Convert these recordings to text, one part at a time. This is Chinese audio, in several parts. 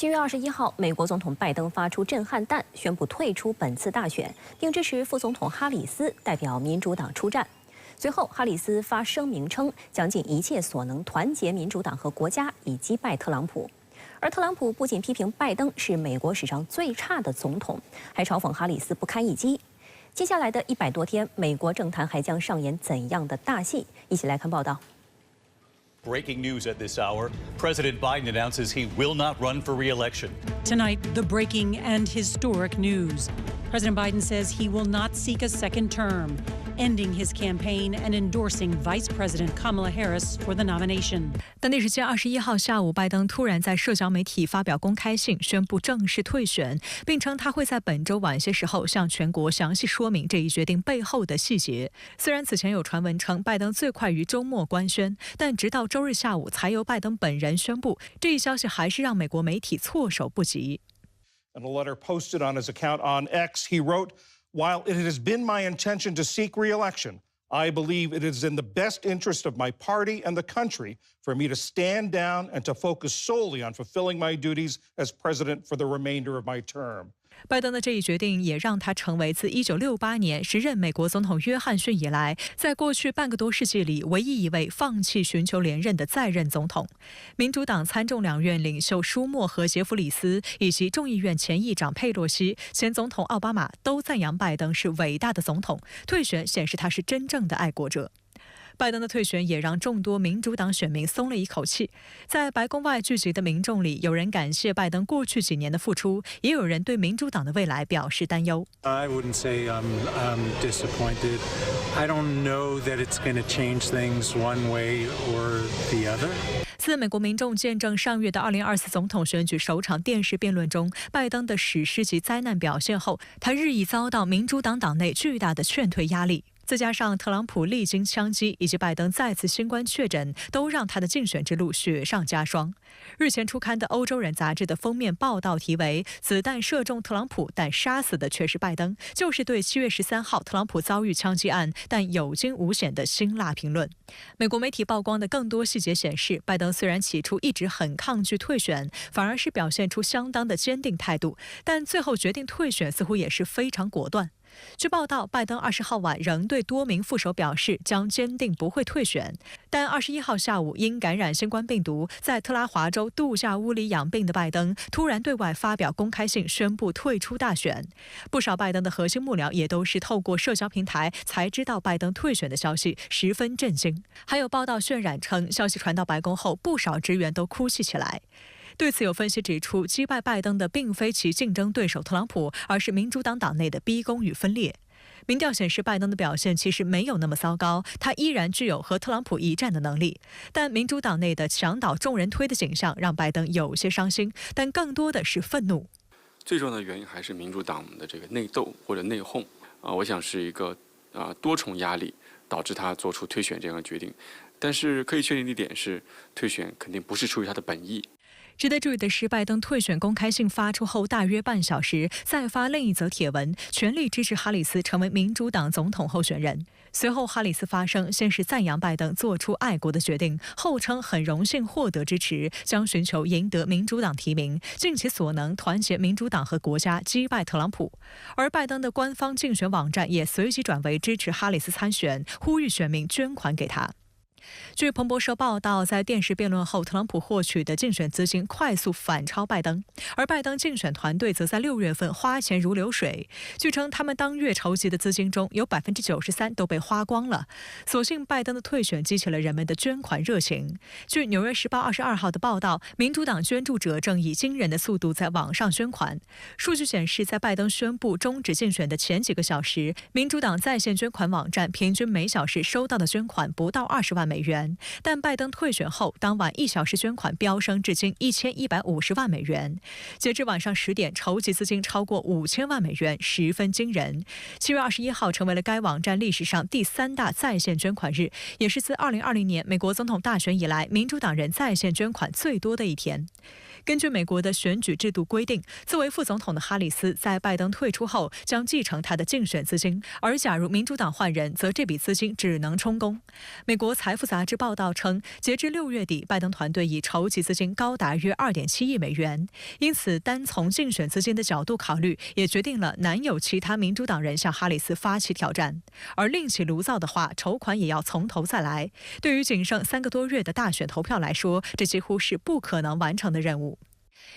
7月21号，美国总统拜登发出震撼弹，宣布退出本次大选，并支持副总统哈里斯代表民主党出战。随后，哈里斯发声明称，将尽一切所能团结民主党和国家，以击败特朗普。而特朗普不仅批评拜登是美国史上最差的总统，还嘲讽哈里斯不堪一击。接下来的100多天，美国政坛还将上演怎样的大戏？一起来看报道。 Breaking news at this hour. President Biden announces he will not run for re-election. Tonight, the breaking and historic news. President Biden says he will not seek a second term, ending his campaign and endorsing Vice President Kamala Harris for the nomination. 当地时间21号下午，拜登突然在社交媒体发表公开信，宣布正式退选，并称他会在本周晚些时候向全国详细说明这一决定背后的细节。虽然此前有传闻称拜登最快于周末官宣，但直到周日下午才由拜登本人宣布，这一消息还是让美国媒体措手不及。 In a letter posted on his account on X, he wrote, "While it has been my intention to seek re-election, I believe it is in the best interest of my party and the country for me to stand down and to focus solely on fulfilling my duties as president for the remainder of my term." 拜登的这一决定也让他成为自1968年时任美国总统约翰逊以来，在过去半个多世纪里唯一一位放弃寻求连任的在任总统。民主党参众两院领袖舒默和杰弗里斯，以及众议院前议长佩洛西、前总统奥巴马都赞扬拜登是伟大的总统，退选显示他是真正的爱国者。 拜登的退选也让众多民主党选民松了一口气。在白宫外聚集的民众里，有人感谢拜登过去几年的付出，也有人对民主党的未来表示担忧。I wouldn't say I'm disappointed. I don't know that it's going to change things one way or the other. 自美国民众见证上月的2024总统选举首场电视辩论中，拜登的史诗级灾难表现后，他日益遭到民主党党内巨大的劝退压力。 再加上特朗普历经枪击，以及拜登再次新冠确诊，都让他的竞选之路雪上加霜。日前出刊的《欧洲人》杂志的封面报道题为“子弹射中特朗普，但杀死的却是拜登”，就是对7月13号特朗普遭遇枪击案但有惊无险的辛辣评论。美国媒体曝光的更多细节显示，拜登虽然起初一直很抗拒退选，反而是表现出相当的坚定态度，但最后决定退选似乎也是非常果断。 据报道，拜登20号晚仍对多名副手表示将坚定不会退选，但21号下午因感染新冠病毒，在特拉华州度假屋里养病的拜登突然对外发表公开信，宣布退出大选。不少拜登的核心幕僚也都是透过社交平台才知道拜登退选的消息，十分震惊。还有报道渲染称，消息传到白宫后，不少职员都哭泣起来。 对此，有分析指出，击败拜登的并非其竞争对手特朗普，而是民主党党内的逼宫与分裂。民调显示，拜登的表现其实没有那么糟糕，他依然具有和特朗普一战的能力。但民主党内的墙倒众人推的景象让拜登有些伤心，但更多的是愤怒。最重要的原因还是民主党的这个内斗或者内讧我想是一个多重压力导致他做出退选这样的决定。但是可以确定的一点是，退选肯定不是出于他的本意。 值得注意的是，拜登退选公开信发出后大约半小时，再发另一则帖文，全力支持哈里斯成为民主党总统候选人。随后，哈里斯发声，先是赞扬拜登做出爱国的决定，后称很荣幸获得支持，将寻求赢得民主党提名，尽其所能团结民主党和国家，击败特朗普。而拜登的官方竞选网站也随即转为支持哈里斯参选，呼吁选民捐款给他。 据彭博社报道，在电视辩论后，特朗普获取的竞选资金快速反超拜登，而拜登竞选团队则在6月份花钱如流水。据称，他们当月筹集的资金中有93%都被花光了。所幸，拜登的退选激起了人们的捐款热情。据《纽约时报》22号的报道，民主党捐助者正以惊人的速度在网上捐款。数据显示，在拜登宣布终止竞选的前几个小时，民主党在线捐款网站平均每小时收到的捐款不到20万美元。 但拜登退选后，当晚1小时捐款飙升至近1150万美元。截至晚上10点，筹集资金超过5000万美元，十分惊人。7月21号成为了该网站历史上第3大在线捐款日，也是自2020年美国总统大选以来，民主党人在线捐款最多的一天。根据美国的选举制度规定，作为副总统的哈里斯在拜登退出后将继承他的竞选资金，而假如民主党换人，则这笔资金只能充公。美国财富杂志报道称，截至6月底，拜登团队已筹集资金高达约2.7亿美元。因此，单从竞选资金的角度考虑，也决定了难有其他民主党人向哈里斯发起挑战。而另起炉灶的话，筹款也要从头再来。对于仅剩3个多月的大选投票来说，这几乎是不可能完成的任务。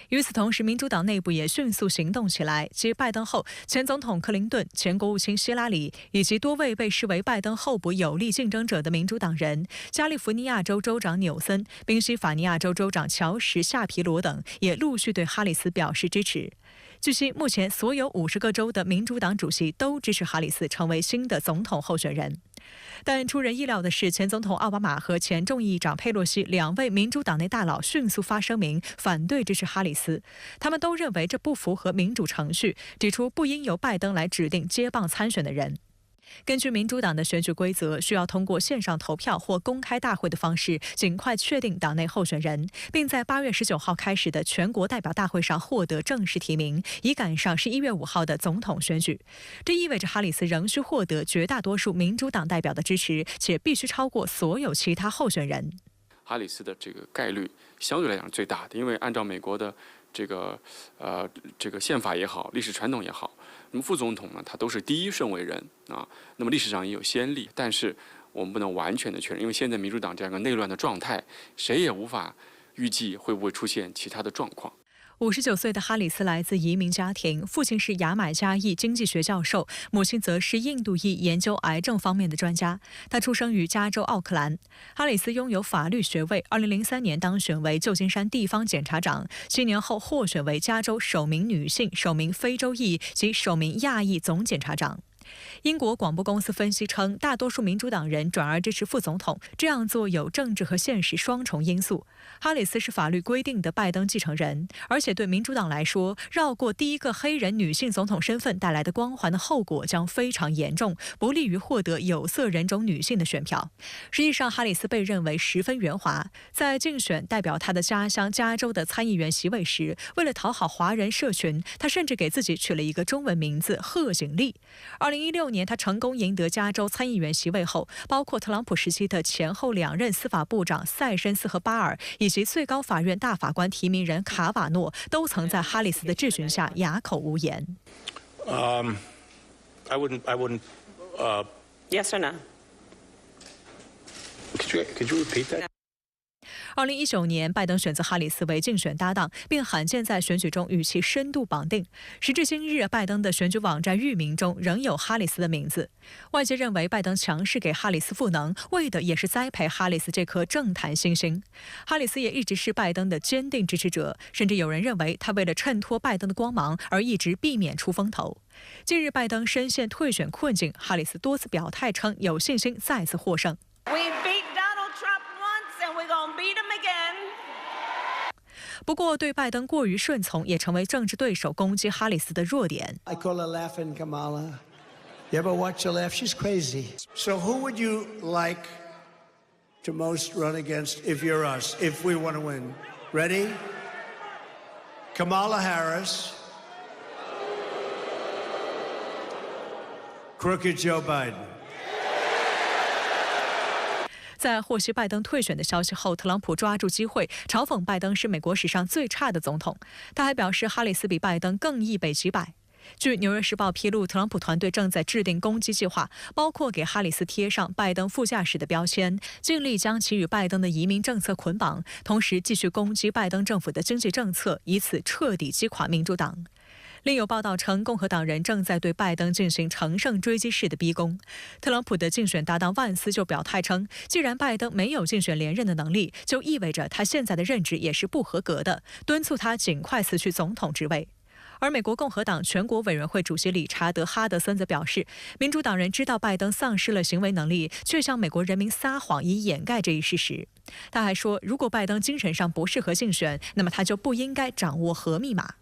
与此同时，民主党内部也迅速行动起来。继拜登后，前总统克林顿、前国务卿希拉里以及多位被视为拜登候补有力竞争者的民主党人，加利福尼亚州州长纽森、宾夕法尼亚州州长乔什·夏皮罗等也陆续对哈里斯表示支持。据悉，目前所有50个州的民主党主席都支持哈里斯成为新的总统候选人。但出人意料的是，前总统奥巴马和前众议长佩洛西2位民主党内大佬迅速发声明反对支持哈里斯，他们都认为这不符合民主程序，指出不应由拜登来指定接棒参选的人。根据民主党的选举规则，需要通过线上投票或公开大会的方式，尽快确定党内候选人，并在8月19号开始的全国代表大会上获得正式提名，以赶上11月5号的总统选举。这意味着哈里斯仍需获得绝大多数民主党代表的支持，且必须超过所有其他候选人。哈里斯的这个概率相对来讲最大的，因为按照美国的这个宪法也好，历史传统也好，那么副总统呢，他都是第一顺位人啊。那么历史上也有先例，但是我们不能完全的确认，因为现在民主党这样一个内乱的状态，谁也无法预计会不会出现其他的状况。59岁的哈里斯来自移民家庭，父亲是牙买加裔经济学教授，母亲则是印度裔研究癌症方面的专家。他出生于加州奥克兰。哈里斯拥有法律学位，2003年当选为旧金山地方检察长，7年后获选为加州首名女性、首名非洲裔及首名亚裔总检察长。英国广播公司分析称，大多数民主党人转而支持副总统，这样做有政治和现实双重因素。哈里斯是法律规定的拜登继承人，而且对民主党来说，绕过第一个黑人女性总统身份带来的光环的后果将非常严重，不利于获得有色人种女性的选票。实际上，哈里斯被认为十分圆滑，在竞选代表他的家乡加州的参议员席位时，为了讨好华人社群，他甚至给自己取了一个中文名字贺锦丽。2016年，他成功赢得加州参议员席位后，包括特朗普时期的前后2任司法部长塞申斯和巴尔，以及最高法院大法官提名人卡瓦诺，都曾在哈里斯的质询下哑口无言。I wouldn't. Yes or no? Could you repeat that? 2019年，拜登选择哈里斯为竞选搭档，并罕见在选举中与其深度绑定。时至今日，拜登的选举网站域名中仍有哈里斯的名字。外界认为，拜登强势给哈里斯赋能，为的也是栽培哈里斯这颗政坛新星。哈里斯也一直是拜登的坚定支持者，甚至有人认为他为了衬托拜登的光芒而一直避免出风头。近日，拜登深陷退选困境，哈里斯多次表态称有信心再次获胜。不过，对拜登过于顺从也成为政治对手攻击哈里斯的弱点。I call her laughing Kamala. You ever watch her laugh? She's crazy. So who would you like to most run against if you're us, if we want to win? Ready? Kamala Harris. Crooked Joe Biden.在获悉拜登退选的消息后，特朗普抓住机会嘲讽拜登是美国史上最差的总统。他还表示，哈里斯比拜登更易被击败。据《纽约时报》披露，特朗普团队正在制定攻击计划，包括给哈里斯贴上拜登副驾驶的标签，尽力将其与拜登的移民政策捆绑，同时继续攻击拜登政府的经济政策，以此彻底击垮民主党。另有报道称，共和党人正在对拜登进行乘胜追击式的逼宫。特朗普的竞选搭档万斯就表态称，既然拜登没有竞选连任的能力，就意味着他现在的任职也是不合格的，敦促他尽快辞去总统职位。而美国共和党全国委员会主席理查德·哈德森则表示，民主党人知道拜登丧失了行为能力，却向美国人民撒谎以掩盖这一事实。他还说，如果拜登精神上不适合竞选，那么他就不应该掌握核密码。